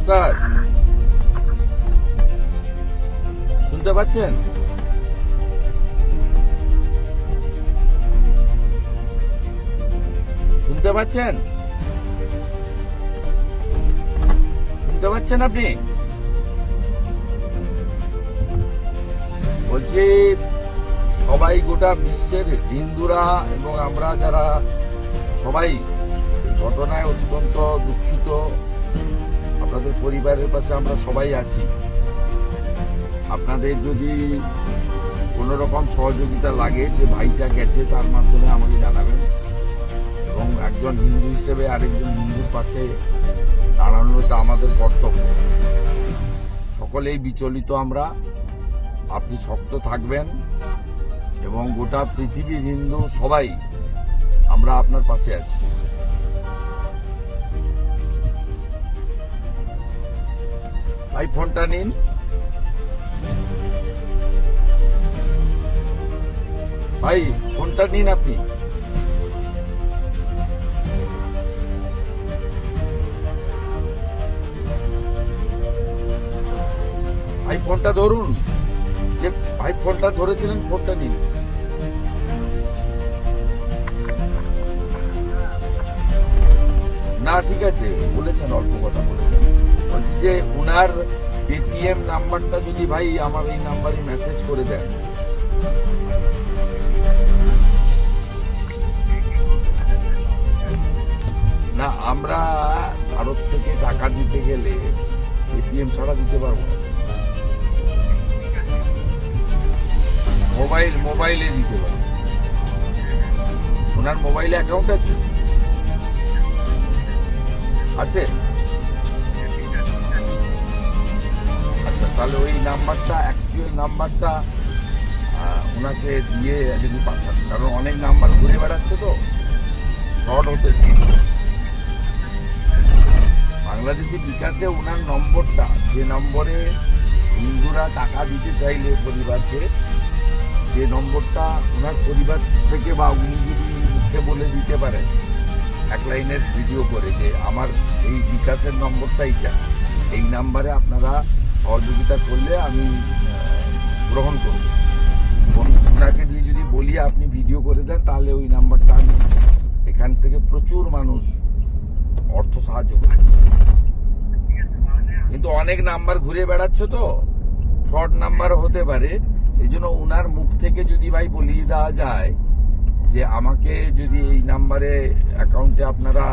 নমস্কার, শুনতে পাচ্ছেন? শুনতে পাচ্ছেন? শুনতে পাচ্ছেন আপনি? বলছি, সবাই গোটা বিশ্বের হিন্দুরা এবং আমরা যারা সবাই এই ঘটনায় অত্যন্ত দুঃখিত। আপনাদের পরিবারের পাশে আমরা সবাই আছি। আপনাদের যদি কোনো রকম সহযোগিতা লাগে, যে ভাইটা গেছে, তার মাধ্যমে আমাকে জানাবেন। এবং একজন হিন্দু হিসেবে আরেকজন হিন্দুর পাশে দাঁড়ানোটা আমাদের কর্তব্য। সকলেই বিচলিত আমরা। আপনি শক্ত থাকবেন এবং গোটা পৃথিবীর হিন্দু সবাই আমরা আপনার পাশে আছি। ভাই, ফোনটা নিন। ভাই, ফোনটা নিন আপনি। ভাই, ফোনটা ধরুন। যে ভাই ফোনটা ধরেছিলেন, ফোনটা নিন। না, ঠিক আছে, বলেছেন, অল্প কথা বলেছেন। বলছি যে উনার পেটিএম নাম্বারটা যদি ভাই আমার এই নাম্বারে মেসেজ করে দেন। না, আমরা ভারত থেকে টাকা দিতে গেলে পেটিএম ছাড়া দিতে পারবো না। মোবাইলে দিতে পারবো। ওনার মোবাইলে অ্যাকাউন্ট আছে? আছে? আচ্ছা, তাহলে ওই নাম্বারটা, অ্যাকচুয়াল নাম্বারটা ওনাকে দিয়ে যদি পাঠান, কারণ অনেক নাম্বার ঘুরে বেড়াচ্ছে তো, ফ্রড হতেছে। বাংলাদেশি বিকাশে ওনার নম্বরটা, যে নম্বরে হিন্দুরা টাকা দিতে চাইলে পরিবারকে, যে নম্বরটা ওনার পরিবার থেকে বা উনি যদি মুখে বলে দিতে পারেন এক লাইনের ভিডিও করে যে আমার এই বিকাশের নম্বরটা এইটা, এই নাম্বারে আপনারা সহযোগিতা করলে আমি গ্রহণ করব। এবং ওনাকে দিয়ে যদি বলি আপনি ভিডিও করে দেন, তাহলে ওই নাম্বারটা আমি এখান থেকে প্রচুর মানুষ অর্থ সাহায্য করে। কিন্তু অনেক নাম্বার ঘুরে বেড়াচ্ছে তো, ফ্রড নাম্বার হতে পারে। সেই জন্য ওনার মুখ থেকে যদি ভাই বলিয়ে দেওয়া যায় যে আমাকে যদি এই নাম্বারে অ্যাকাউন্টে আপনারা